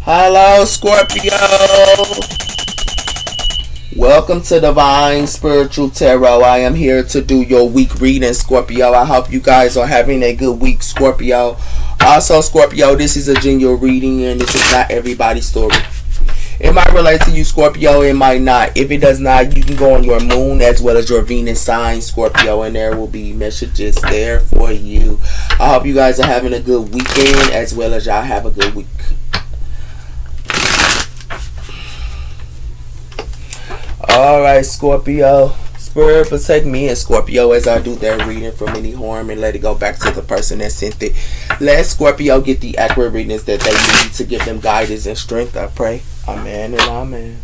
Hello, Scorpio. Welcome to Divine Spiritual Tarot. I am here to do your week reading, Scorpio. I hope you guys are having a good week, Scorpio. Also, Scorpio, this is a general reading and this is not everybody's story. It might relate to you, Scorpio. It might not. If it does not, you can go on your moon as well as your Venus sign, Scorpio, and there will be messages there for you. I hope you guys are having a good weekend as well as y'all have a good week. Alright, Scorpio. Spirit, protect me and Scorpio as I do that reading from any harm and let it go back to the person that sent it. Let Scorpio get the accurate readings that they need to give them guidance and strength, I pray. Amen and amen.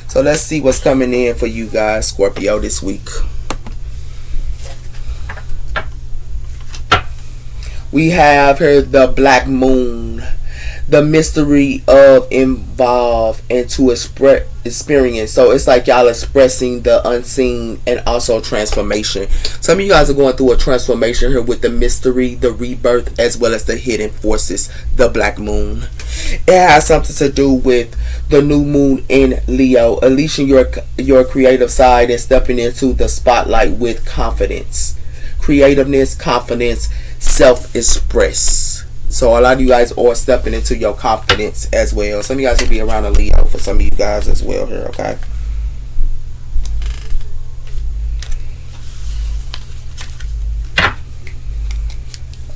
So let's see what's coming in for you guys, Scorpio, this week. We have here the Black Moon. The mystery of involved into experience. So it's like y'all expressing the unseen and also transformation. Some of you guys are going through a transformation here with the mystery, the rebirth, as well as the hidden forces, the Black Moon. It has something to do with the new moon in Leo, unleashing your creative side and stepping into the spotlight with confidence. Creativeness, confidence, self-express. So a lot of you guys are stepping into your confidence as well. Some of you guys will be around a Leo for some of you guys as well here, okay?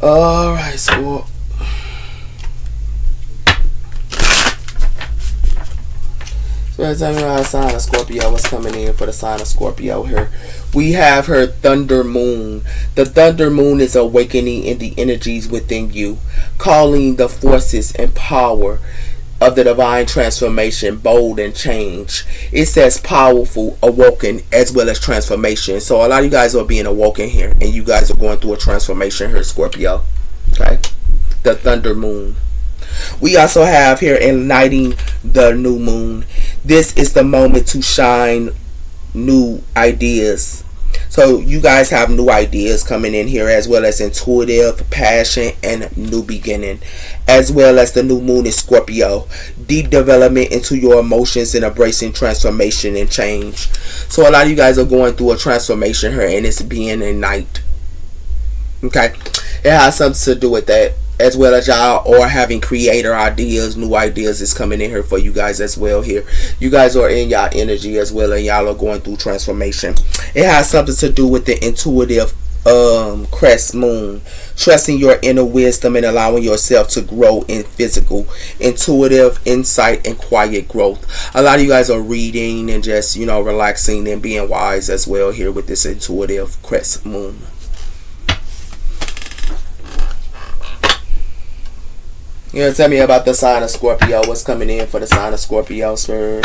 Alright, Scorpio. So tell me about sign of Scorpio. What's coming in for the sign of Scorpio here? We have her Thunder Moon. The Thunder Moon is awakening in the energies within you, calling the forces and power of the divine transformation, bold and change. It says powerful, awoken, as well as transformation. So a lot of you guys are being awoken here, and you guys are going through a transformation here, Scorpio. Okay? The Thunder Moon. We also have here igniting the new moon. This is the moment to shine new ideas. So you guys have new ideas coming in here, as well as intuitive, passion, and new beginning. As well as the new moon is Scorpio. Deep development into your emotions and embracing transformation and change. So a lot of you guys are going through a transformation here, and it's being a night. Okay? It has something to do with that. As well as y'all are having creator ideas, new ideas is coming in here for you guys as well here. You guys are in y'all energy as well, and y'all are going through transformation. It has something to do with the intuitive crest moon. Trusting your inner wisdom and allowing yourself to grow in physical, intuitive insight and quiet growth. A lot of you guys are reading and just, relaxing and being wise as well here with this intuitive crest moon. Tell me about the sign of Scorpio. What's coming in for the sign of Scorpio, sir?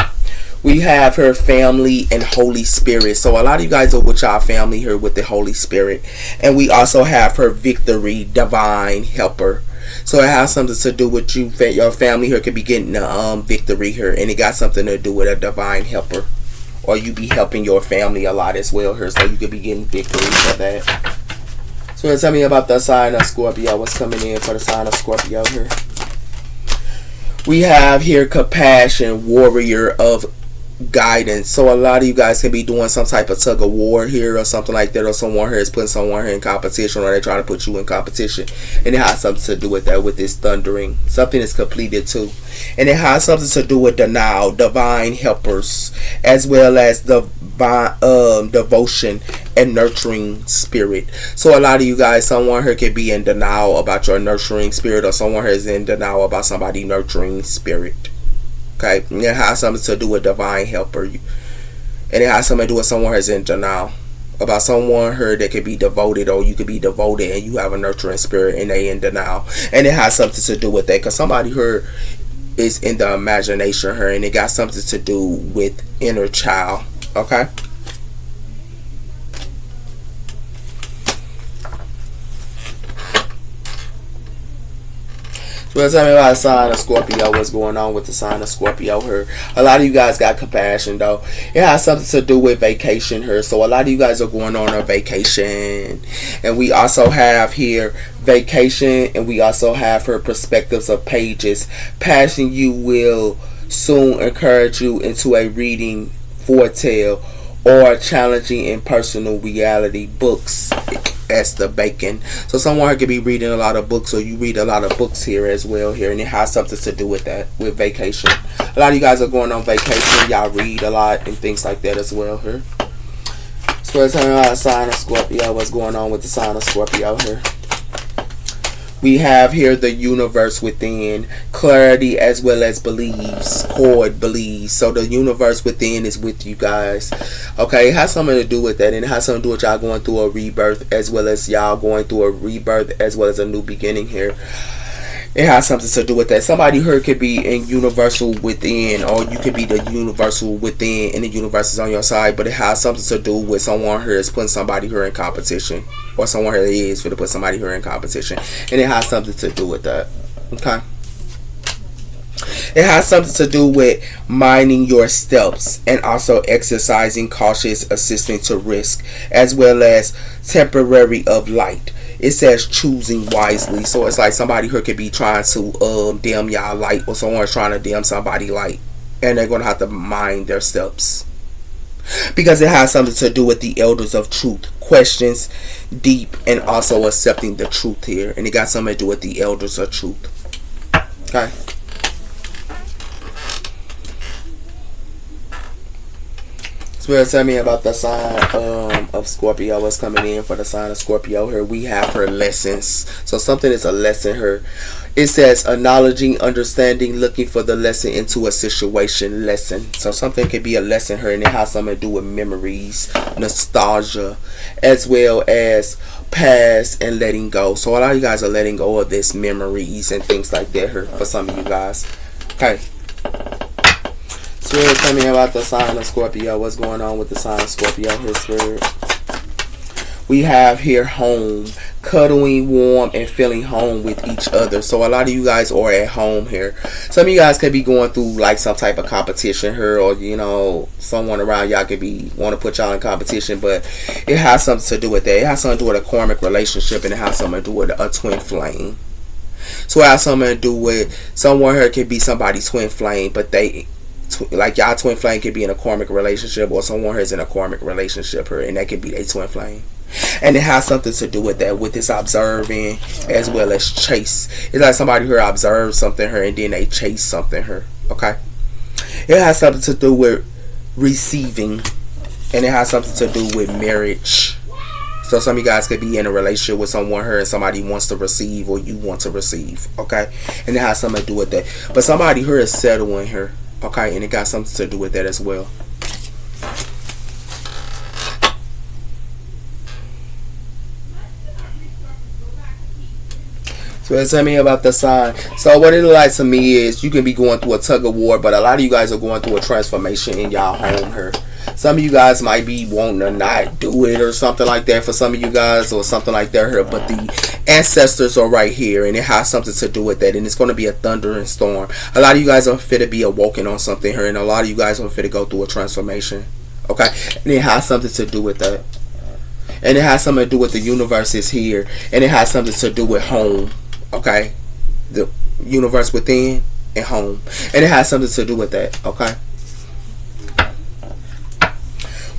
We have her family and Holy Spirit. So a lot of you guys are with y'all family here with the Holy Spirit. And we also have her victory, divine helper. So it has something to do with you. Your family here could be getting a victory here. And it got something to do with a divine helper. Or you be helping your family a lot as well here. So you could be getting victory for that. So tell me about the sign of Scorpio. What's coming in for the sign of Scorpio here? We have here compassion, warrior of guidance. So a lot of you guys can be doing some type of tug of war here or something like that, or someone here is putting someone here in competition, or they try to put you in competition, and it has something to do with that, with this thundering. Something is completed too, and it has something to do with denial, divine helpers, as well as the devotion and nurturing spirit. So a lot of you guys, someone here could be in denial about your nurturing spirit, or someone here is in denial about somebody nurturing spirit. Okay, and it has something to do with divine helper, and it has something to do with someone who's in denial about someone here that could be devoted, or you could be devoted and you have a nurturing spirit and they in denial, and it has something to do with that because somebody here is in the imagination here, and it got something to do with inner child. Okay. Well, tell me about the sign of Scorpio. What's going on with the sign of Scorpio here? A lot of you guys got compassion, though. It has something to do with vacation here. So a lot of you guys are going on a vacation. And we also have here vacation. And we also have her perspectives of pages. Passion you will soon encourage you into a reading foretell or challenging in personal reality books. As the bacon. So someone could be reading a lot of books, or you read a lot of books here as well here, and it has something to do with that, with vacation. A lot of you guys are going on vacation. Y'all read a lot and things like that as well here. So let's talk about the sign of Scorpio. What's going on with the sign of Scorpio here? We have here the universe within, clarity as well as beliefs, cord beliefs. So the universe within is with you guys. Okay, it has something to do with that, and it has something to do with y'all going through a rebirth as well as y'all going through a rebirth as well as a new beginning here. It has something to do with that. Somebody here could be in universal within, or you could be the universal within and the universe is on your side, but it has something to do with someone here is putting somebody here in competition, or someone here is going to put somebody here in competition, and it has something to do with that. Okay, it has something to do with minding your steps and also exercising cautious assisting to risk as well as temporary of light. It says choosing wisely. So it's like somebody here could be trying to dim y'all light, or someone's trying to dim somebody light, and they're going to have to mind their steps. Because it has something to do with the elders of truth. Questions deep and also accepting the truth here. And it got something to do with the elders of truth. Okay. Well, tell me about the sign of Scorpio. What's coming in for the sign of Scorpio here? We have her lessons. So something is a lesson here. It says acknowledging, understanding, looking for the lesson into a situation. Lesson. So something could be a lesson here, and it has something to do with memories, nostalgia, as well as past and letting go. So a lot of you guys are letting go of this memories and things like that here for some of you guys. Okay. Spirit, tell me about the sign of Scorpio. What's going on with the sign of Scorpio here, Spirit? We have here home, cuddling warm and feeling home with each other. So a lot of you guys are at home here. Some of you guys could be going through like some type of competition here, or you know, someone around y'all could be want to put y'all in competition, but it has something to do with that. It has something to do with a karmic relationship, and it has something to do with a twin flame. So it has something to do with someone here could be somebody's twin flame, but they like y'all twin flame could be in a karmic relationship, or someone who's in a karmic relationship here, and that could be a twin flame. And it has something to do with that, with this observing as well as chase. It's like somebody here observes something here and then they chase something here. Okay, it has something to do with receiving, and it has something to do with marriage. So some of you guys could be in a relationship with someone here and somebody wants to receive, or you want to receive. Okay, and it has something to do with that. But somebody here is settling here. Okay, and it got something to do with that as well. So tell me about the sign. So what it looks like to me is you can be going through a tug of war, but a lot of you guys are going through a transformation in y'all home here. Some of you guys might be wanting to not do it or something like that for some of you guys, or something like that here, but the ancestors are right here, and it has something to do with that, and it's going to be a thundering storm. A lot of you guys are fit to be awoken on something here, and a lot of you guys are fit to go through a transformation. Okay, and it has something to do with that, and it has something to do with the universe is here, and it has something to do with home. Okay, the universe within and home, and it has something to do with that. Okay,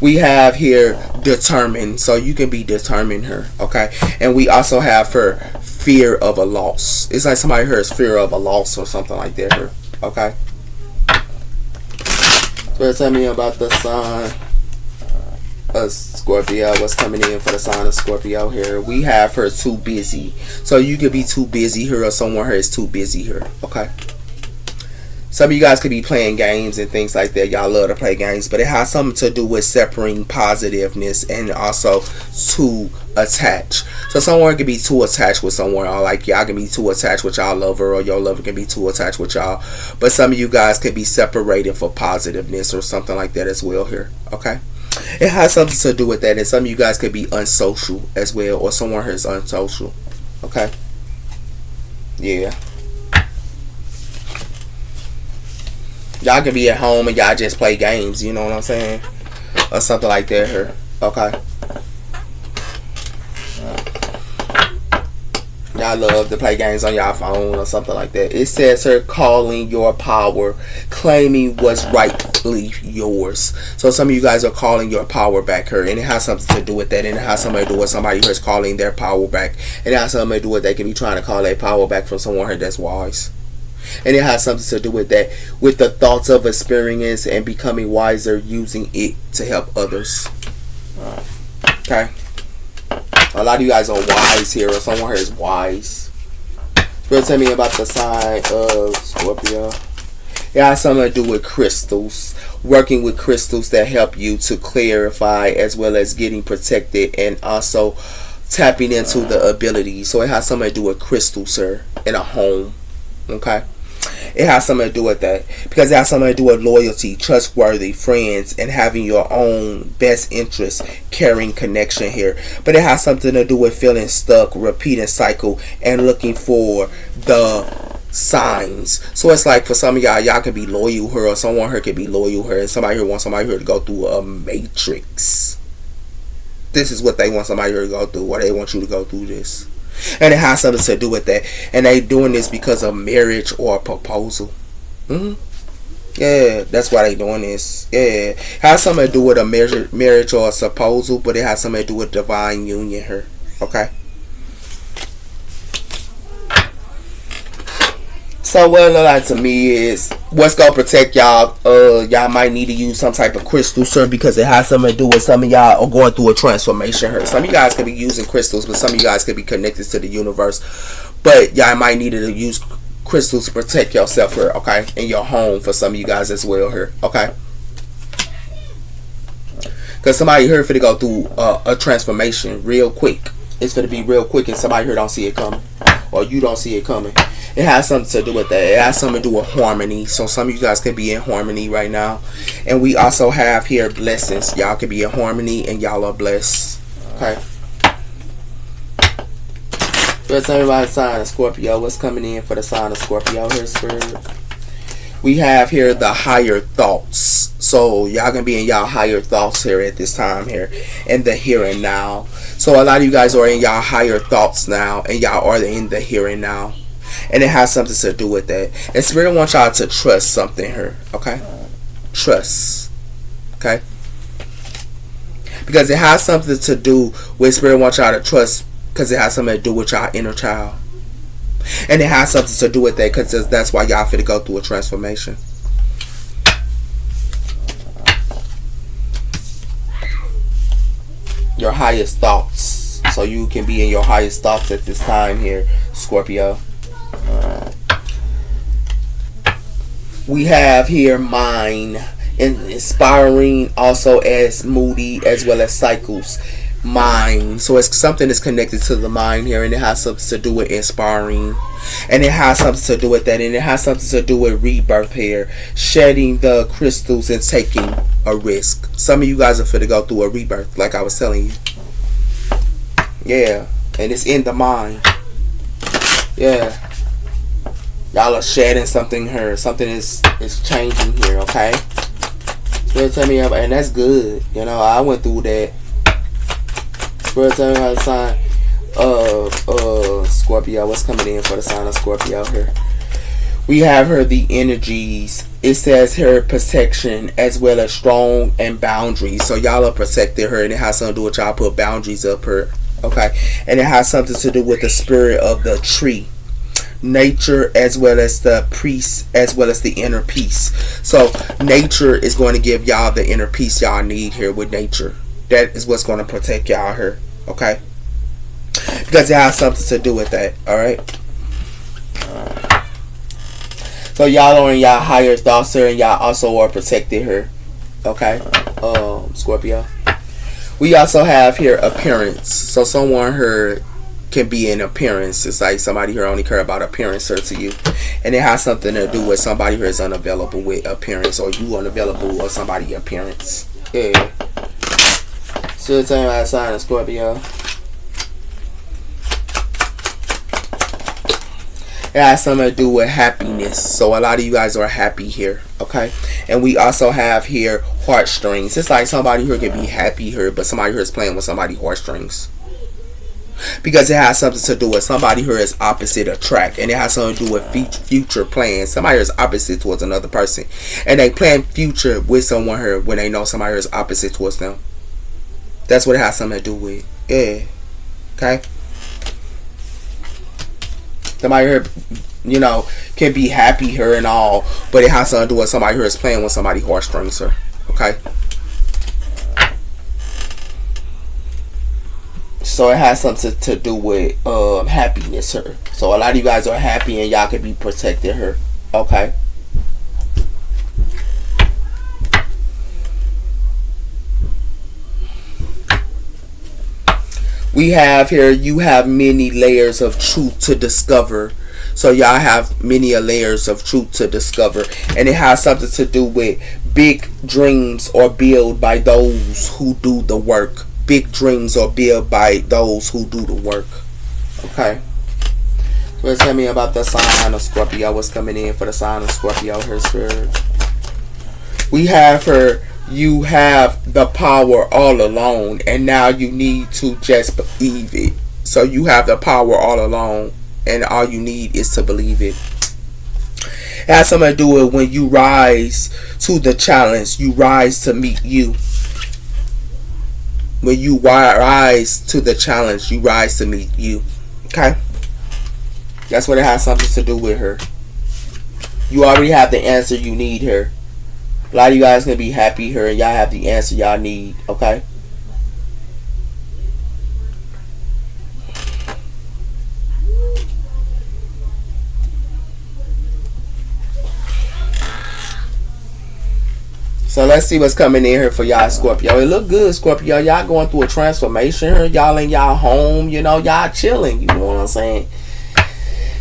we have here determined, so you can be determined here. Okay, and we also have her fear of a loss. It's like somebody here is fear of a loss or something like that here. Okay, so tell me about the sign of Scorpio. What's coming in for the sign of Scorpio here? We have her too busy. So you could be too busy here, or someone here is too busy here. Okay, some of you guys could be playing games and things like that. Y'all love to play games, but it has something to do with separating positiveness and also too attached. So someone could be too attached with someone, or like y'all can be too attached with y'all lover, or your lover can be too attached with y'all. But some of you guys could be separated for positiveness or something like that as well here. Okay, it has something to do with that, and some of you guys could be unsocial as well, or someone who's unsocial. Okay, yeah. Y'all can be at home and y'all just play games. You know what I'm saying? Or something like that here. Okay. Y'all love to play games on y'all phone or something like that. It says her calling your power, claiming what's rightfully yours. So some of you guys are calling your power back here, and it has something to do with that. And it has something to do with somebody who's calling their power back. And it has something to do with they can be trying to call their power back from someone here that's wise. And it has something to do with that, with the thoughts of experience and becoming wiser, using it to help others. Okay. A lot of you guys are wise here, or someone here is wise. Spirit, tell me about the sign of Scorpio. It has something to do with crystals. Working with crystals that help you to clarify, as well as getting protected, and also tapping into the ability. So it has something to do with crystals, sir, in a home. Okay. It has something to do with that, because it has something to do with loyalty, trustworthy friends, and having your own best interest, caring connection here. But it has something to do with feeling stuck, repeating cycle, and looking for the signs. So it's like for some of y'all can be loyal here, or someone here can be loyal here, and somebody here wants somebody here to go through a matrix. This is what they want somebody here to go through, or they want you to go through this. And it has something to do with that. And they doing this because of marriage or a proposal. Yeah, that's why they doing this. Yeah. It has something to do with a marriage or a proposal, but it has something to do with divine union here. Okay. So what it look like to me is what's gonna protect y'all. Y'all might need to use some type of crystal, sir, because it has something to do with some of y'all are going through a transformation here. Some of you guys could be using crystals, but some of you guys could be connected to the universe. But y'all might need to use crystals to protect yourself here, okay, in your home for some of you guys as well here, okay. Because somebody here for to go through a transformation real quick. It's going to be real quick, and somebody here don't see it coming, or you don't see it coming. It has something to do with that. It has something to do with harmony. So some of you guys could be in harmony right now. And we also have here blessings. Y'all could be in harmony and y'all are blessed. Okay. Let's tell me about the sign of Scorpio. What's coming in for the sign of Scorpio here, Spirit? We have here the higher thoughts. So y'all gonna be in y'all higher thoughts here at this time here, and the here and now. So a lot of you guys are in y'all higher thoughts now, and y'all are in the here and now. And it has something to do with that. And Spirit wants y'all to trust something here. Okay? Trust. Okay? Because it has something to do with Spirit wants y'all to trust, because it has something to do with y'all inner child. And it has something to do with that, because that's why y'all fit to go through a transformation. Your highest thoughts. So you can be in your highest thoughts at this time here, Scorpio. We have here mind, inspiring, also as moody, as well as cycles. Mind, so it's something that's connected to the mind here, and it has something to do with inspiring, and it has something to do with that, and it has something to do with rebirth here, shedding the crystals and taking a risk. Some of you guys are fit to go through a rebirth, like I was telling you. Yeah, and it's in the mind. Yeah. Y'all are shedding something here. Something is changing here, okay? Spirit tell me, and that's good. You know, I went through that. Spirit tell me how the sign of Scorpio. What's coming in for the sign of Scorpio here? We have her the energies. It says her protection, as well as strong and boundaries. So y'all are protecting her, and it has something to do with y'all put boundaries up her. Okay? And it has something to do with the spirit of the tree. Nature, as well as the priest, as well as the inner peace. So nature is going to give y'all the inner peace y'all need here with nature. That is what's going to protect y'all here. Okay? Because it has something to do with that. Alright? So y'all are in y'all higher thoughts here, and y'all also are protected here. Okay? Scorpio. We also have here appearance. So someone here can be in appearance. It's like somebody here only care about appearance here to you, and it has something to do with somebody here is unavailable with appearance, or you unavailable or somebody appearance. Yeah. So tell me about the sign of Scorpio. It has something to do with happiness. So a lot of you guys are happy here, okay? And we also have here heartstrings. It's like somebody here can be happy here, but somebody here is playing with somebody's heartstrings. Because it has something to do with somebody here is opposite attract, and it has something to do with future plans. Somebody here is opposite towards another person, and they plan future with someone here when they know somebody here is opposite towards them. That's what it has something to do with. Yeah. Okay. Somebody here, you know, can be happy here and all, but it has something to do with somebody here is playing with somebody's heartstrings here. Okay. So it has something to do with happiness here. So a lot of you guys are happy and y'all can be protected here. Okay. We have here, you have many layers of truth to discover. So y'all have many layers of truth to discover. And it has something to do with big dreams are built by those who do the work. Big dreams are built by those who do the work. Okay. So tell me about the sign of Scorpio. What's coming in for the sign of Scorpio? Her spirit. We have her. You have the power all alone, and now you need to just believe it. So you have the power all alone, and all you need is to believe it. It has something to do with when you rise to the challenge, you rise to meet you. When you rise to the challenge, you rise to meet you. Okay? That's what it has something to do with her. You already have the answer you need here. A lot of you guys gonna be happy here, and y'all have the answer y'all need. Okay? So let's see what's coming in here for y'all, Scorpio. It look good, Scorpio. Y'all going through a transformation here. Y'all in y'all home, you know, y'all chilling. You know what I'm saying?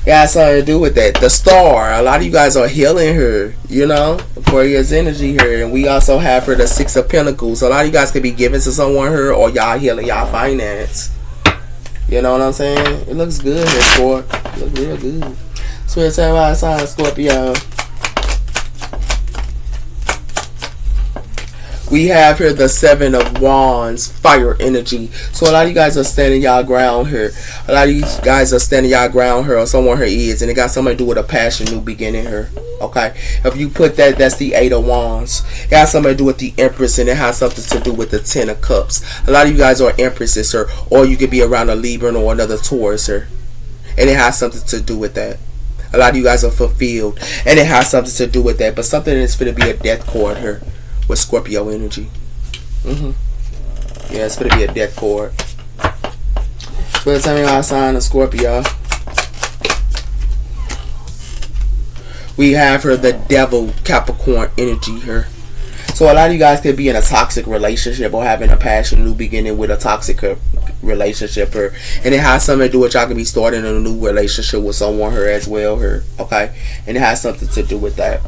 Yeah, something to do with that. The star. A lot of you guys are healing her, you know, Aquarius energy here. And we also have her the Six of Pentacles. So a lot of you guys could be giving to someone here, or y'all healing y'all finance. You know what I'm saying? It looks good here, Scorp. It looks real good. Spirit Samurai sign, Scorpio. We have here the Seven of Wands, fire energy. So a lot of you guys are standing y'all ground here. A lot of you guys are standing y'all ground here, or someone here is, and it got something to do with a passion, new beginning here. Okay, if you put that, that's the Eight of Wands. It has something to do with the Empress, and it has something to do with the Ten of Cups. A lot of you guys are Empresses here, or you could be around a Libra or another Taurus here, and it has something to do with that. A lot of you guys are fulfilled, and it has something to do with that. But something is going to be a death cord here with Scorpio energy. Yeah, it's going to be a death cord. So tell me our sign of Scorpio. We have her the Devil, Capricorn energy here. So a lot of you guys could be in a toxic relationship or having a passion, new beginning with a toxic relationship here. And it has something to do with y'all could be starting a new relationship with someone here as well here. Okay? And it has something to do with that.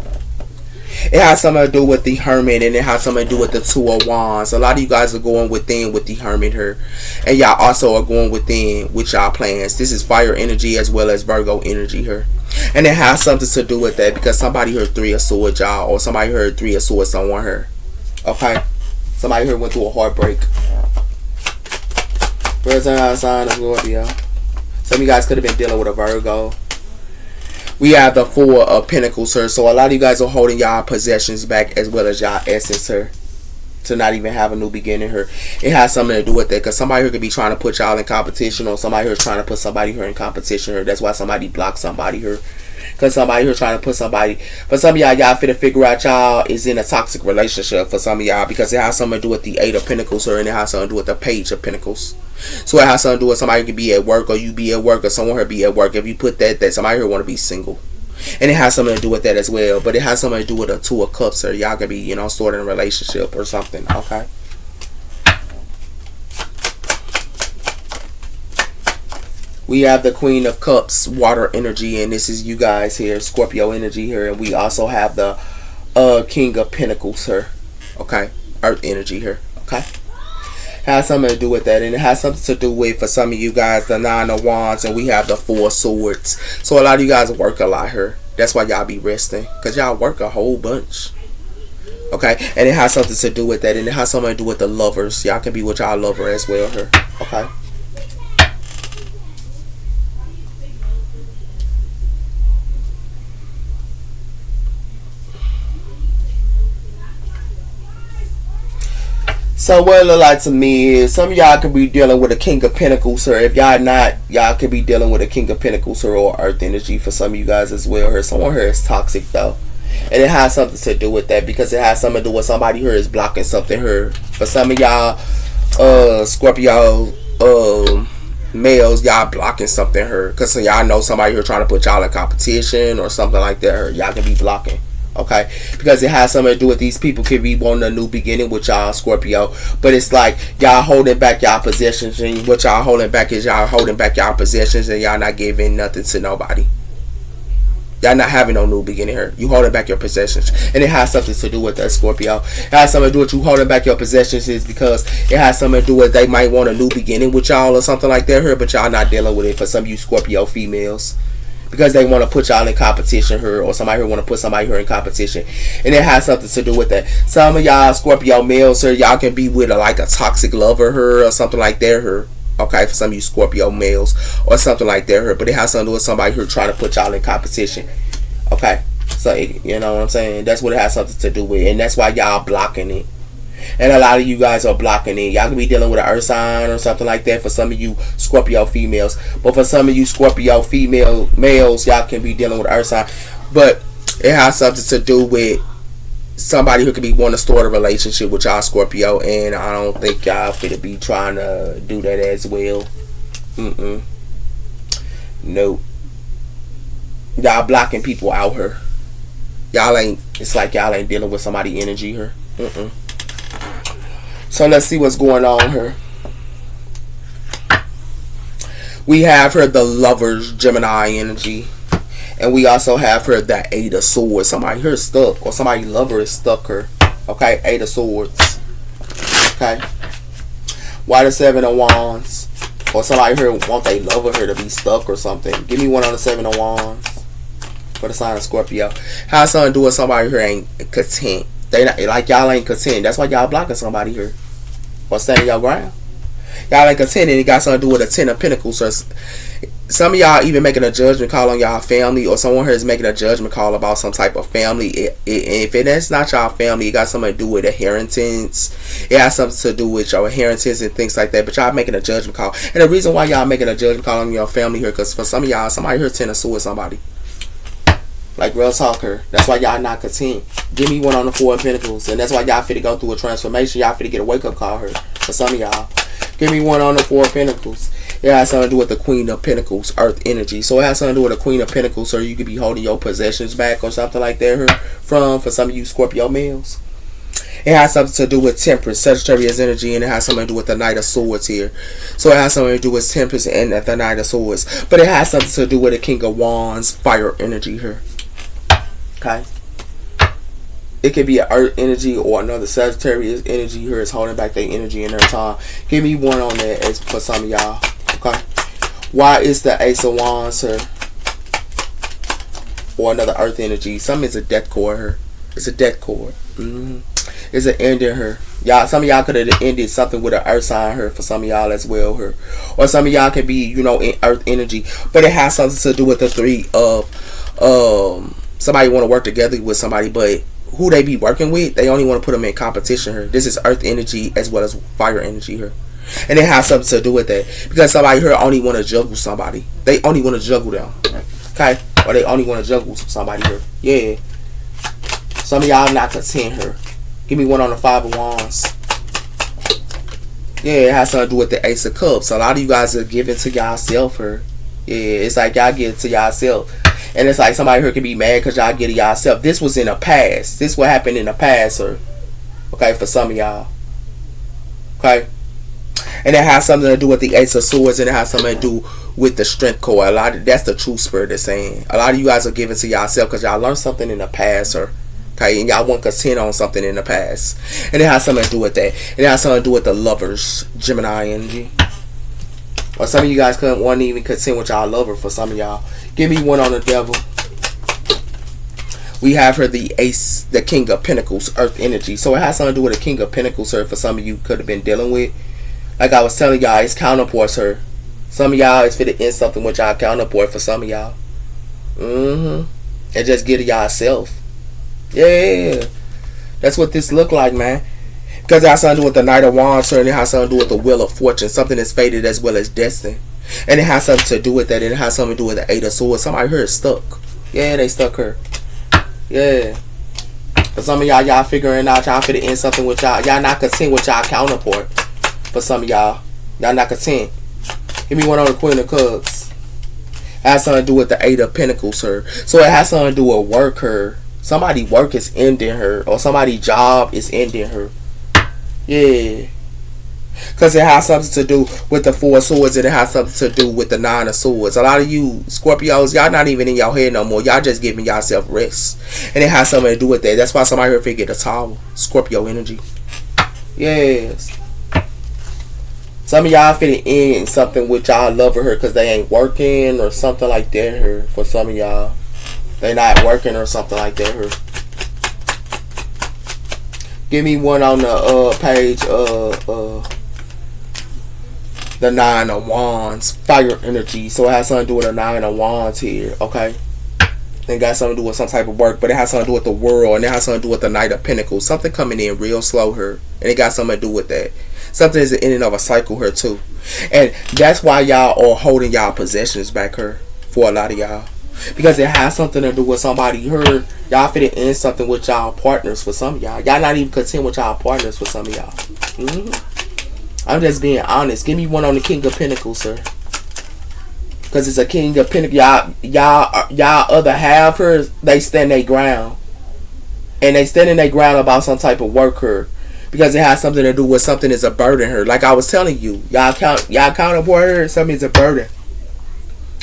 It has something to do with the Hermit, and it has something to do with the Two of Wands. A lot of you guys are going within with the Hermit here, and y'all also are going within with y'all plans. This is fire energy as well as Virgo energy here, and it has something to do with that because somebody heard Three of Swords, y'all, or somebody heard Three of Swords someone here. Okay, somebody here went through a heartbreak. Where's our sign of Scorpio? Some of you guys could have been dealing with a Virgo. We have the Four of Pentacles here. So a lot of you guys are holding y'all possessions back as well as y'all essence here, to not even have a new beginning here. It has something to do with that because somebody here could be trying to put y'all in competition, or somebody here is trying to put somebody here in competition here. That's why somebody blocked somebody here. Because somebody here trying to put somebody. For some of y'all finna figure out y'all is in a toxic relationship for some of y'all, because it has something to do with the Eight of Pentacles here, and it has something to do with the Page of Pentacles. So it has something to do with somebody could be at work, or you be at work, or someone here be at work. If you put that somebody here want to be single. And it has something to do with that as well. But it has something to do with a Two of Cups, or y'all could be, you know, starting a relationship or something. Okay. We have the Queen of Cups, water energy, and this is you guys here, Scorpio energy here. And we also have the King of Pentacles here. Okay. Earth energy here. Okay. Has something to do with that, and it has something to do with, for some of you guys, the Nine of Wands, and we have the Four of Swords. So a lot of you guys work a lot here. That's why y'all be resting, because y'all work a whole bunch. Okay, and it has something to do with that, and it has something to do with the lovers. Y'all can be with y'all lover as well here. Okay. So what it look like to me is some of y'all could be dealing with a King of Pentacles, or if y'all not, y'all could be dealing with a King of Pentacles or Earth energy for some of you guys as well. Here, someone here is toxic though, and it has something to do with that, because it has something to do with somebody here is blocking something here. For some of y'all, Scorpio, males, y'all blocking something here, because y'all know somebody here trying to put y'all in competition or something like that. Or y'all can be blocking. Okay, because it has something to do with these people could be wanting a new beginning with y'all, Scorpio, but it's like y'all holding back y'all possessions, and what y'all holding back is y'all holding back y'all possessions, and y'all not giving nothing to nobody. Y'all not having no new beginning here. You holding back your possessions, and it has something to do with that, Scorpio. It has something to do with you holding back your possessions is because it has something to do with they might want a new beginning with y'all or something like that here, but y'all not dealing with it. For some of you Scorpio females, because they want to put y'all in competition here, or somebody here want to put somebody here in competition, and it has something to do with that. Some of y'all Scorpio males here, y'all can be with like a toxic lover here or something like that here. Okay, for some of you Scorpio males or something like that here, but it has something to do with somebody here trying to put y'all in competition. Okay, so you know what I'm saying? That's what it has something to do with, and that's why y'all blocking it. And a lot of you guys are blocking it. Y'all can be dealing with an earth sign or something like that for some of you Scorpio females. But for some of you Scorpio female males, y'all can be dealing with an earth sign. But it has something to do with somebody who could be wanting to start a relationship with y'all Scorpio. And I don't think y'all fit be trying to do that as well. Nope. Y'all blocking people out here. Y'all ain't, it's like y'all ain't dealing with somebody energy here. So let's see what's going on here. We have her the Lovers Gemini energy, and we also have her the Eight of Swords. Somebody here is stuck, or somebody lover is stuck here. Okay, Eight of Swords. Okay, why the Seven of Wands, or somebody here want they lover here to be stuck or something. Give me one on the Seven of Wands for the sign of Scorpio. How something do with somebody here ain't content. They not, like y'all ain't content. That's why y'all blocking somebody here, or standing your ground. Y'all ain't content, and it got something to do with a Ten of Pentacles. Or some of y'all even making a judgment call on y'all family, or someone here is making a judgment call about some type of family. If that's not y'all family, it got something to do with inheritance. It has something to do with your inheritance and things like that. But y'all making a judgment call, and the reason why y'all making a judgment call on your family here, because for some of y'all, somebody here tend to sue with somebody. Like real talk here. That's why y'all not content. Give me one on the Four of Pentacles. And that's why y'all fit to go through a transformation. Y'all fit to get a wake up call here. For some of y'all. Give me one on the Four of Pentacles. It has something to do with the Queen of Pentacles, Earth energy. So it has something to do with the Queen of Pentacles, so you could be holding your possessions back or something like that here for some of you Scorpio males. It has something to do with Temperance, Sagittarius energy, and it has something to do with the Knight of Swords here. So it has something to do with Temperance and the Knight of Swords. But it has something to do with the King of Wands, fire energy here. Okay, it could be an Earth energy or another Sagittarius energy here is holding back their energy in their time. Give me one on that as for some of y'all. Okay, why is the Ace of Wands here, or another Earth energy? Some is a death cord here. It's a death cord. It's an ending here. Y'all, some of y'all could have ended something with an Earth sign here for some of y'all as well here, or some of y'all could be, you know, in Earth energy, but it has something to do with the Three of somebody want to work together with somebody, but who they be working with, they only want to put them in competition here. This is Earth energy as well as fire energy here. And it has something to do with that. Because somebody here only want to juggle somebody. They only want to juggle them. Okay? Or they only want to juggle somebody here. Yeah. Some of y'all not content here. Give me one on the Five of Wands. Yeah, it has something to do with the Ace of Cups. So a lot of you guys are giving to y'allself here. Yeah, it's like y'all give to y'allself. And it's like somebody here could be mad because y'all get it y'allself. This was in the past. This what happened in the past, sir. Okay, for some of y'all. Okay? And it has something to do with the Ace of Swords, and it has something to do with the Strength core. That's the true spirit that's saying. A lot of you guys are giving to y'allself because y'all learned something in the past, sir. Okay, and y'all want consent on something in the past. And it has something to do with that. And it has something to do with the lovers, Gemini energy. Or some of you guys couldn't want to even consent with y'all lover for some of y'all. Give me one on the devil. We have her the ace, the king of pentacles, earth energy. So it has something to do with the king of pentacles, her, for some of you could have been dealing with. Like I was telling y'all, it's counterparts her. Some of y'all is fit to end something with y'all counterpart for some of y'all. And just get to y'all self. Yeah. That's what this look like, man. Because it has something to do with the Knight of Wands, and it has something to do with the Wheel of Fortune. Something that's fated as well as destined. And it has something to do with that. And it has something to do with the Eight of Swords. Somebody here is stuck. Yeah, they stuck her. Yeah. For some of y'all, y'all figuring out y'all fit to end something with y'all. Y'all not content with y'all counterpart. For some of y'all. Y'all not content. Give me one on the Queen of Cups. It has something to do with the Eight of Pentacles, her. So it has something to do with work, her. Somebody work is ending her. Or somebody job is ending her. Yeah. Because it has something to do with the Four of Swords. And it has something to do with the Nine of Swords. A lot of you Scorpios, y'all not even in your head no more. Y'all just giving yourself rest. And it has something to do with that. That's why somebody here figured a towel. Scorpio energy. Yes. Some of y'all fitting in something with y'all loving her because they ain't working or something like that her. For some of y'all. They not working or something like that her. Give me one on the page the Nine of Wands. Fire energy. So it has something to do with the Nine of Wands here. Okay. It got something to do with some type of work. But it has something to do with the world. And it has something to do with the Knight of Pentacles. Something coming in real slow here. And it got something to do with that. Something is the ending of a cycle here too. And that's why y'all are holding y'all possessions back here. For a lot of y'all. Because it has something to do with somebody here. Y'all fit in something with y'all partners for some of y'all. Y'all not even content with y'all partners for some of y'all. I'm just being honest. Give me one on the King of Pentacles, sir. Because it's a King of Pentacles. Y'all other half her, they stand their ground. And they stand in their ground about some type of work here. Because it has something to do with something that's a burden her. Like I was telling you. Y'all counterpart her, something is a burden.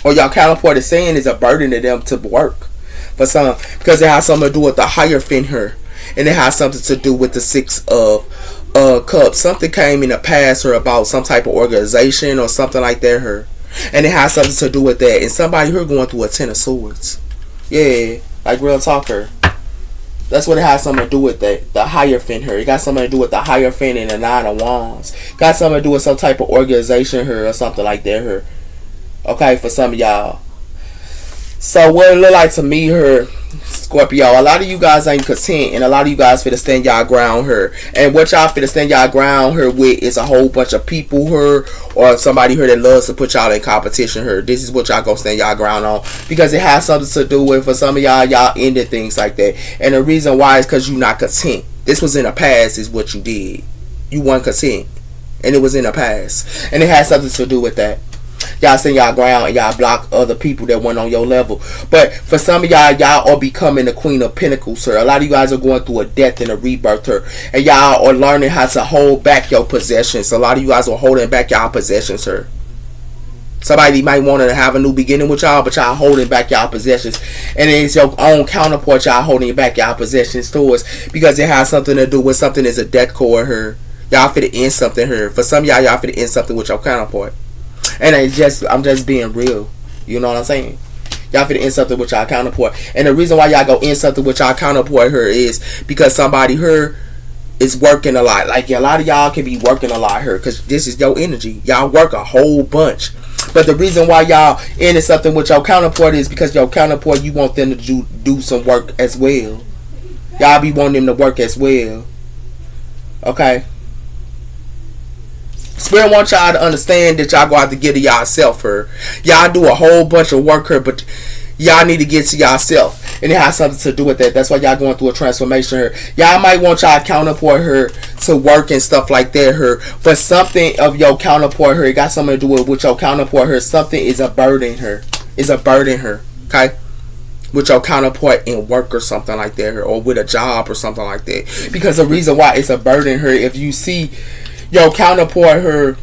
Or y'all counterpart is saying is a burden to them to work. For some. Because it has something to do with the Hierophant her. And it has something to do with the Six of Cups. Something came in the past her about some type of organization or something like that her. And it has something to do with that. And somebody here going through a Ten of Swords. Yeah. Like real talker. That's what it has something to do with that. The Hierophant her. It got something to do with the Hierophant and the Nine of Wands. Got something to do with some type of organization her or something like that her. Okay, for some of y'all. So what it look like to me here, Scorpio, a lot of you guys ain't content, and a lot of you guys finna stand y'all ground here. And what y'all finna stand y'all ground here with is a whole bunch of people here, or somebody here that loves to put y'all in competition here. This is what y'all gonna stand y'all ground on, because it has something to do with, for some of y'all ended things like that. And the reason why is because you not content. This was in the past is what you did. You weren't content, and it was in the past, and it has something to do with that. Y'all stand y'all ground and y'all block other people that weren't on your level. But for some of y'all are becoming the Queen of Pentacles, sir. A lot of you guys are going through a death and a rebirth, sir. And y'all are learning how to hold back your possessions. A lot of you guys are holding back y'all possessions, sir. Somebody might want to have a new beginning with y'all, but y'all holding back y'all possessions. And it's your own counterpart y'all holding back y'all possessions towards, because it has something to do with something that's a death core here. Y'all fit in something here. For some of y'all fit in something with your counterpart. And I'm just being real. You know what I'm saying? Y'all finna end something with y'all counterpart. And the reason why y'all go end something with y'all counterpart here is because somebody here is working a lot. Like a lot of y'all can be working a lot here, because this is your energy. Y'all work a whole bunch. But the reason why y'all ending something with your counterpart is because your counterpart, you want them to do some work as well. Y'all be wanting them to work as well. Okay? Spirit wants y'all to understand that y'all go out to get to y'allself her. Y'all do a whole bunch of work here, but y'all need to get to y'allself. And it has something to do with that. That's why y'all going through a transformation here. Y'all might want y'all counterpart her to work and stuff like that her. But something of your counterpart her, it got something to do with your counterpart her. Something is a burden her. It's a burden her. Okay? With your counterpart in work or something like that her. Or with a job or something like that. Because the reason why it's a burden her, if you see your counterpart her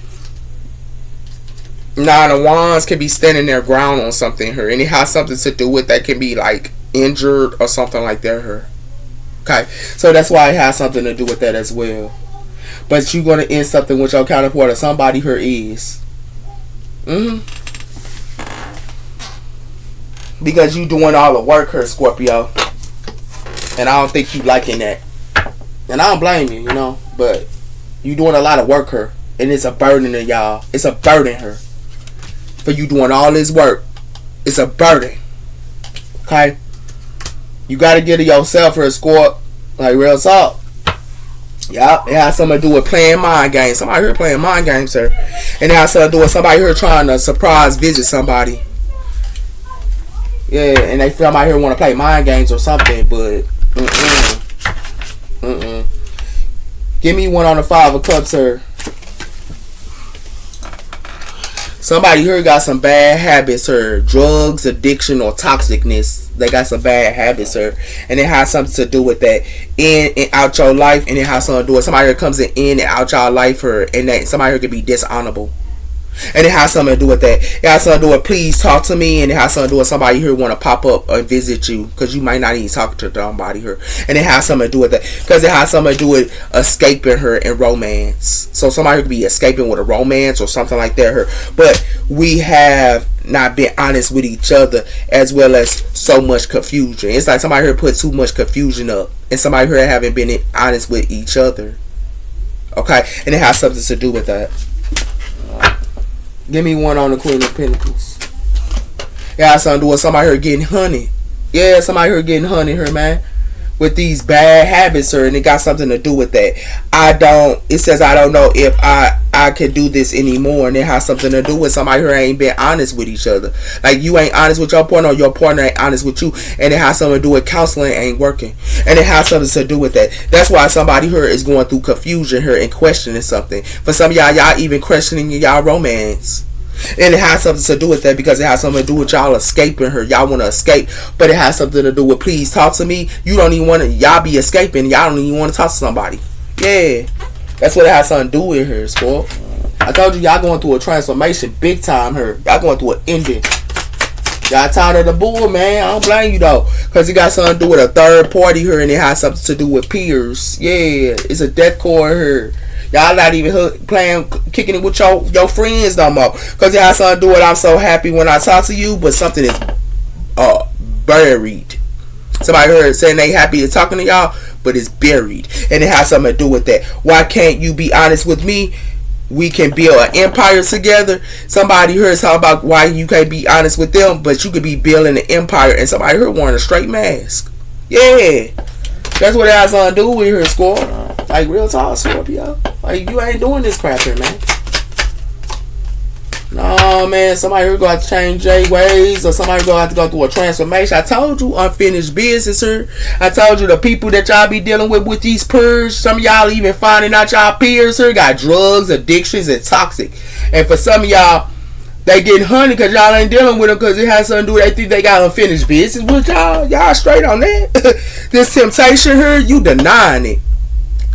Nine of Wands can be standing their ground on something her, and it has something to do with that, can be like injured or something like that her. Okay, so that's why it has something to do with that as well. But you're gonna end something with your counterpart or somebody her is. Because you doing all the work her, Scorpio. And I don't think you liking that. And I don't blame you, you know. But you doing a lot of work her. And it's a burden to y'all. It's a burden her. For you doing all this work. It's a burden. Okay? You gotta get to yourself her, Scorp. Like real talk. Yup, it has something to do with playing mind games. Somebody here playing mind games, sir. And it has something to do with somebody here trying to surprise visit somebody. Yeah, and they feel somebody here want to play mind games or something, but Give me one on the 5 of Cups, sir. Somebody here got some bad habits, sir. Drugs, addiction, or toxicness. They got some bad habits, sir. And it has something to do with that in and out your life. And it has something to do with somebody here comes in and out your life, sir. And that somebody here could be dishonorable. And it has something to do with that. It has something to do with please talk to me. And it has something to do with somebody here want to pop up and visit you. Because you might not even talk to somebody here. And it has something to do with that. Because it has something to do with escaping her in romance. So somebody could be escaping with a romance or something like that here. But we have not been honest with each other, as well as so much confusion. It's like somebody here put too much confusion up. And somebody here haven't been honest with each other. Okay? And it has something to do with that. Give me one on the Queen of Pentacles. Yeah, something to do with somebody here getting honey. Yeah, somebody here getting honey here, man. With these bad habits, sir, and it got something to do with that. It says I don't know if I can do this anymore, and it has something to do with somebody who ain't been honest with each other. Like you ain't honest with your partner, or your partner ain't honest with you, and it has something to do with counseling ain't working, and it has something to do with that. That's why somebody here is going through confusion here and questioning something. For some of y'all even questioning y'all romance. And it has something to do with that because it has something to do with y'all escaping her. Y'all want to escape, but it has something to do with please talk to me. You don't even want to, y'all be escaping. Y'all don't even want to talk to somebody. Yeah, that's what it has something to do with her, sport. I told you y'all going through a transformation big time here. Y'all going through an ending. Y'all tired of the bull, man. I don't blame you though, because it got something to do with a third party here, and it has something to do with peers. Yeah, it's a death core here. Y'all not even playing, kicking it with your friends no more. Because it has something to do with I'm so happy when I talk to you, but something is buried. Somebody heard saying they happy to talking to y'all, but it's buried. And it has something to do with that. Why can't you be honest with me? We can build an empire together. Somebody heard talking about why you can't be honest with them, but you could be building an empire. And somebody heard wearing a straight mask. Yeah. That's what it has something to do with her, Scorpio. Like real talk, Scorpio. Like you ain't doing this crap here, man. No, man. Somebody here gonna have to change their ways, or somebody gonna have to go through a transformation. I told you unfinished business here. I told you the people that y'all be dealing with these peers. Some of y'all even finding out y'all peers here got drugs, addictions, and toxic. And for some of y'all, they getting honey because y'all ain't dealing with them because it has something to do with they think they got unfinished business with y'all. Y'all straight on that. This temptation here, you denying it.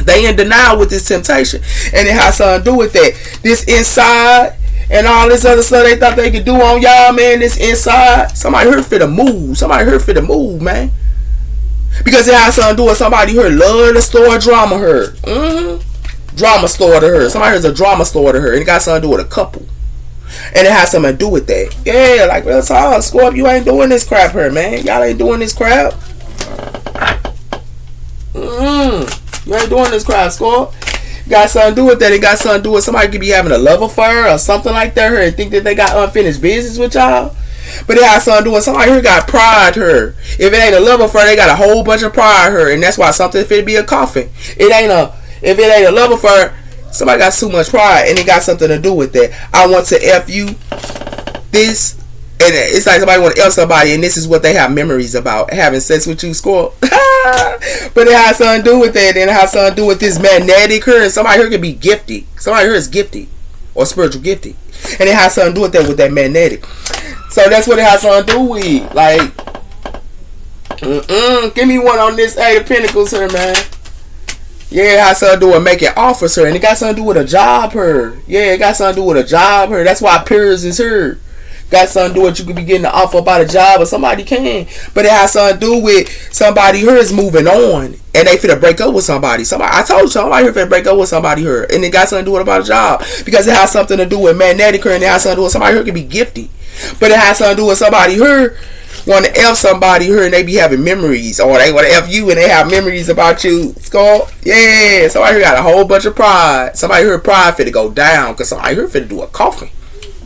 They in denial with this temptation. And it has something to do with that. This inside and all this other stuff they thought they could do on y'all, man. This inside. Somebody here for the move. Somebody here for the move, man. Because it has something to do with somebody here love to store drama here. Drama store to her. Somebody here's a drama store to her. And it got something to do with a couple. And it has something to do with that. Yeah, like real talk, Scorpio, you ain't doing this crap here, man. Y'all ain't doing this crap. You ain't doing this crap, Scorpio. Got something to do with that. It got something to do with somebody could be having a love affair or something like that here and think that they got unfinished business with y'all. But it has something to do with somebody here got pride here. If it ain't a love affair, they got a whole bunch of pride here. And that's why something fit be a coffin. If it ain't a love affair, somebody got too much pride, and it got something to do with that. I want to F you this, and it's like somebody want to F somebody, and this is what they have memories about, having sex with you, Scorpio. But it has something to do with that, and it has something to do with this magnetic here, and somebody here could be gifted. Somebody here is gifted, or spiritual gifted, and it has something to do with that magnetic. So that's what it has something to do with. Like, give me one on this 8 of Pentacles here, man. Yeah, it has something to do with making offers her. And it got something to do with a job her. Yeah, it got something to do with a job her. That's why peers is her. got something to do with you could be getting an offer about a job or somebody can. But it has something to do with somebody here is moving on and they finna break up with somebody. I told you somebody here finna break up with somebody here. And it got something to do with about a job. Because it has something to do with magnetic here and it has something to do with somebody here can be gifted. But it has something to do with somebody here want to F somebody here and they be having memories, or they want to F you and they have memories about you. Skull, yeah. Somebody here got a whole bunch of pride. Somebody here pride finna go down because somebody here finna do a coffin.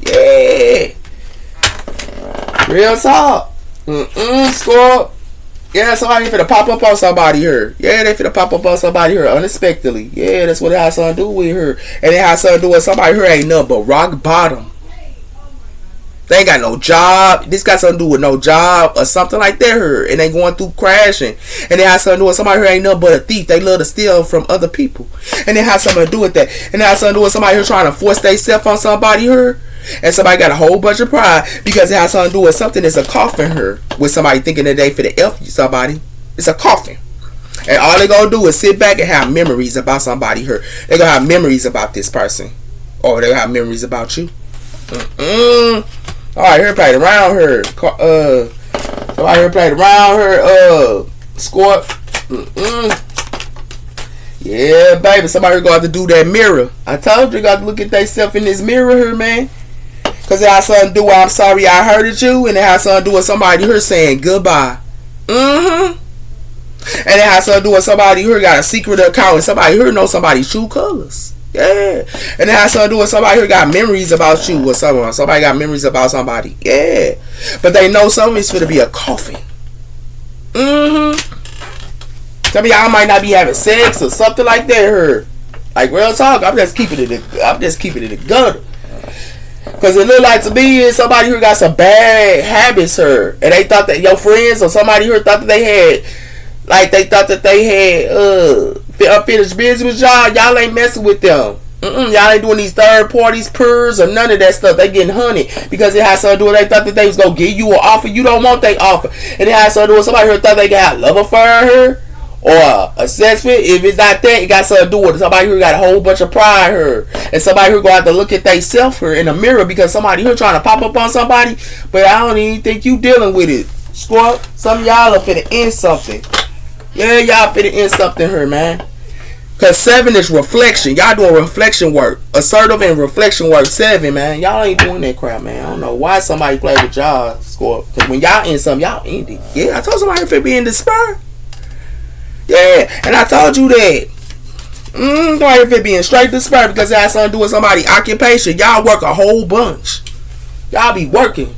Yeah, real talk. Skull. Yeah, somebody finna pop up on somebody here. Yeah, they finna pop up on somebody here unexpectedly. Yeah, that's what it has something to do with her, and it has something to do with somebody here ain't nothing but rock bottom. They ain't got no job. This got something to do with no job or something like that here. And they going through crashing. And it has something to do with somebody who ain't nothing but a thief. They love to steal from other people. And it has something to do with that. And it has something to do with somebody here trying to force themselves on somebody here. And somebody got a whole bunch of pride because it has something to do with something that's a coffin here. With somebody thinking that they finna F you somebody. It's a coffin. And all they gonna do is sit back and have memories about somebody here. They gonna have memories about this person. Or they gonna have memories about you. Alright, here played around her. Somebody here played around her. Scorp. Yeah, baby. Somebody here got to do that mirror. I told you, got to look at themselves in this mirror here, man. Because it has something to do with I'm sorry I hurted you. And it has something to do with somebody here saying goodbye. And it has something to do with somebody here got a secret account. And somebody here knows somebody's true colors. Yeah, and it has something to do with somebody who got memories about you or someone. Somebody got memories about somebody. Yeah, but they know something's going to be a coffin. Some of y'all might not be having sex or something like that. Here, like real talk. I'm just keeping it in the gutter. Cause it look like to me is somebody who got some bad habits here, and they thought that your friends or somebody here thought that they had. Like they thought that they had unfinished business with y'all. Y'all ain't messing with them. Y'all ain't doing these third parties, purrs, or none of that stuff. They getting honey because it has something to do with they thought that they was gonna give you an offer. You don't want they offer, and it has something to do with somebody who thought they got a love affair here or a sex fit. If it's not that, it got something to do with somebody who got a whole bunch of pride here, and somebody who gonna have to look at themselves here in the mirror because somebody here trying to pop up on somebody, but I don't even think you dealing with it. Squat. Some of y'all are finna end something. Yeah, y'all finna end something here, man. Cause 7 is reflection. Y'all doing reflection work. Assertive and reflection work. 7, man. Y'all ain't doing that crap, man. I don't know why somebody play with y'all. Score. Cause when y'all end something, y'all end it. Yeah, I told somebody if it be in despair. Yeah, and I told you that. Somebody if it be in straight despair because it has something to do with somebody's occupation. Y'all work a whole bunch. Y'all be working.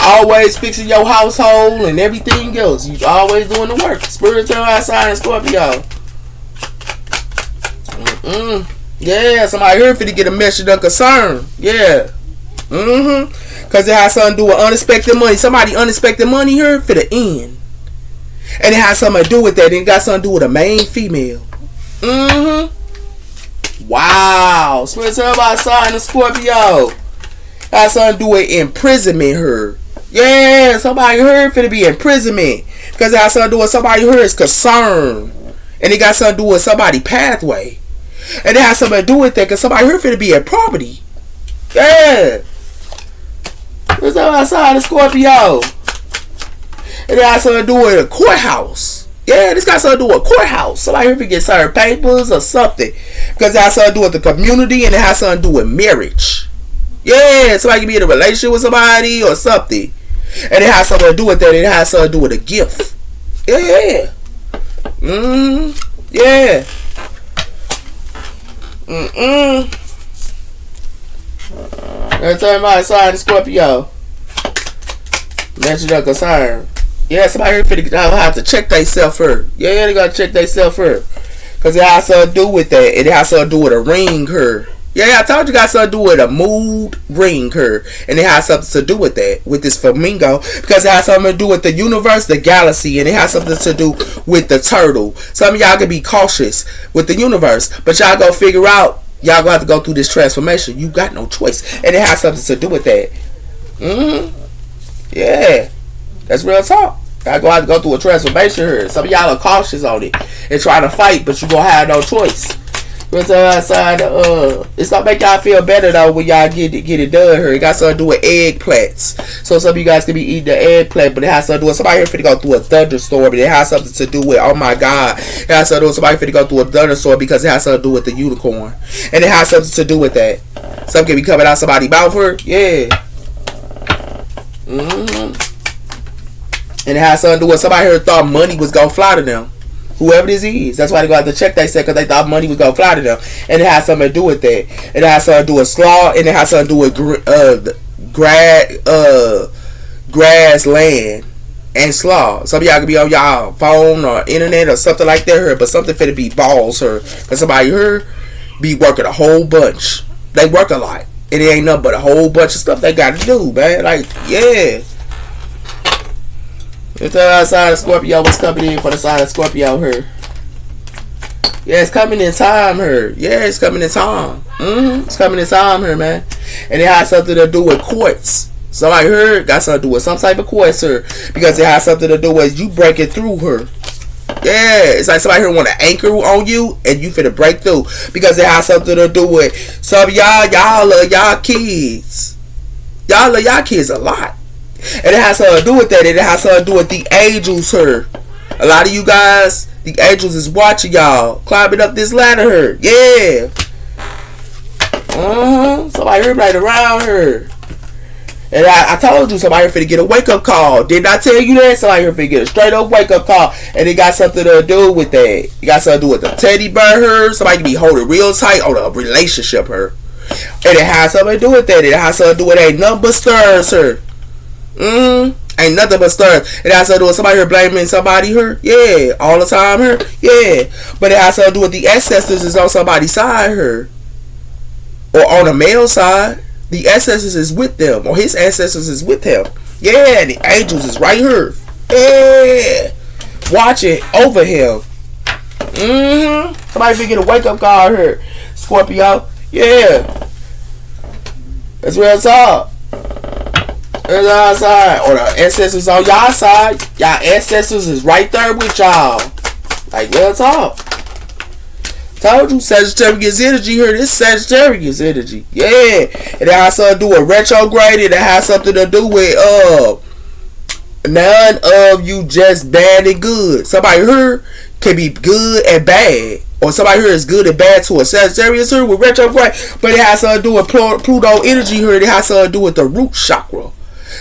Always fixing your household and everything else. You always doing the work. Spiritual outside and Scorpio. Yeah, somebody here finna get a message of concern. Yeah. Cause it has something to do with unexpected money. Somebody unexpected money here for the end. And it has something to do with that. And it got something to do with a main female. Wow. Spiritual outside and Scorpio. Got something to do with imprisonment here. Yeah, somebody here finna be imprisonment. Because it got something to do with somebody here is concerned. And it got something to do with somebody's pathway. And it has something to do with that because somebody here finna be in property. Yeah. What's up outside of Scorpio? And it has something to do with a courthouse. Yeah, this got something to do with a courthouse. Somebody here finna get served papers or something. Because it has something to do with the community and it has something to do with marriage. Yeah, somebody can be in a relationship with somebody or something. And it has something to do with that. It has something to do with a gift. Yeah. Yeah. Let's tell everybody sign the Scorpio. Mention of concern. Yeah, somebody here finna have to check themselves here. Yeah, they gotta check themselves here. Because it has something to do with that. It has something to do with a ring here. Yeah, I told you got something to do with a mood ring here. And it has something to do with that. With this flamingo. Because it has something to do with the universe, the galaxy. And it has something to do with the turtle. Some of y'all can be cautious with the universe. But y'all go figure out. Y'all gonna have to go through this transformation. You got no choice. And it has something to do with that. Yeah. That's real talk. Y'all gonna have to go through a transformation here. Some of y'all are cautious on it. And trying to fight. But you gonna have no choice. It's gonna make y'all feel better though when y'all get it done here. It got something to do with eggplants. So some of you guys can be eating the eggplant, but it has something to do with somebody here finna go through a thunderstorm. But it has something to do with, oh my God, it has something to do with somebody finna go through a thunderstorm because it has something to do with the unicorn. And it has something to do with that. Something can be coming out somebody's mouth here. Yeah. And it has something to do with somebody here thought money was gonna fly to them. Whoever this is. That's why they got to check they said because they thought money was going to fly to them. And it has something to do with that. It has something to do with slaw. And it has something to do with grassland and slaw. Some of y'all can be on y'all phone or internet or something like that. But something finna be balls her. Because somebody here be working a whole bunch. They work a lot. And it ain't nothing but a whole bunch of stuff they got to do, man. Like, yeah. It's the sign of Scorpio. What's coming in for the sign of Scorpio here? Yeah, it's coming in time here. Yeah, it's coming in time. It's coming in time here, man. And it has something to do with courts. Somebody here got something to do with some type of courts here. Because it has something to do with you breaking through her. Yeah, it's like somebody here want to anchor on you and you finna break through. Because it has something to do with some of y'all love y'all kids. Y'all love y'all kids a lot. And it has something to do with that. And it has something to do with the angels here. A lot of you guys, the angels is watching y'all climbing up this ladder here. Yeah. Somebody here right around here. And I told you somebody here finna get a wake up call. Didn't I tell you that? Somebody here finna get a straight up wake up call. And it got something to do with that. It got something to do with the teddy bear here. Somebody can be holding real tight on a relationship here. And it has something to do with that. It has something to do with ain't nothing but stars here. Ain't nothing but stars. It has to do with somebody here blaming somebody here. Yeah. All the time here. Yeah. But it has to do with the ancestors is on somebody's side here. Or on the male side. The ancestors is with them. Or his ancestors is with him. Yeah. And the angels is right here. Yeah. Watching over him. Somebody finna get a wake up call here. Scorpio. Yeah. That's where it's up. There's our side. Or the ancestors on y'all side. Y'all ancestors is right there with y'all. Like, real talk. Told you, Sagittarius energy here. This Sagittarius energy. Yeah. And it has something to do with retrograde. And it has something to do with none of you just bad and good. Somebody here can be good and bad. Or somebody here is good and bad to a Sagittarius here with retrograde. But it has something to do with Pluto energy here. It has something to do with the root chakra.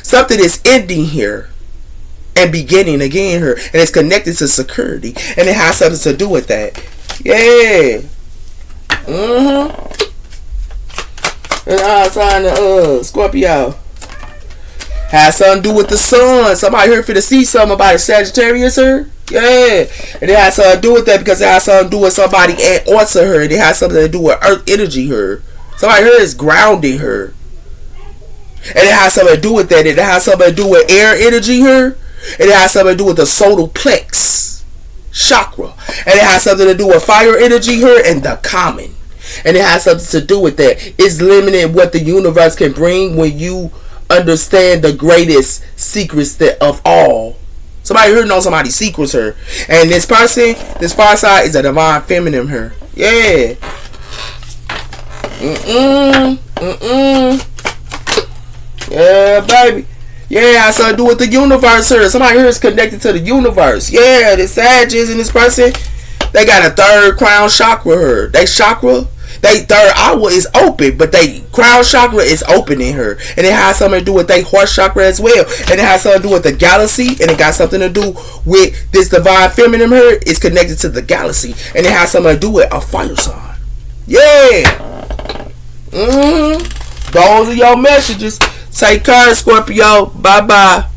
Something is ending here and beginning again here. And it's connected to security. And it has something to do with that. Yeah. And outside of Scorpio. Has something to do with the sun. Somebody here finna see something about a Sagittarius here. Yeah. And it has something to do with that because it has something to do with somebody and also her. And it has something to do with earth energy here. Somebody here is grounding her. And it has something to do with that. It has something to do with air energy here. And it has something to do with the solar plex chakra. And it has something to do with fire energy here and the common. And it has something to do with that. It's limited what the universe can bring when you understand the greatest secrets of all. Somebody here knows somebody's secrets here. And this person, this far side is a divine feminine here. Yeah. Yeah, baby. Yeah, it has something to do with the universe here. Somebody here is connected to the universe. Yeah, the Sagittarius and this person, they got a third crown chakra here. They chakra, they third eye is open, but they crown chakra is open in her. And it has something to do with their heart chakra as well. And it has something to do with the galaxy. And it got something to do with this divine feminine here. It's connected to the galaxy. And it has something to do with a fire sign. Yeah. Those are your messages. Take care, Scorpio. Bye-bye.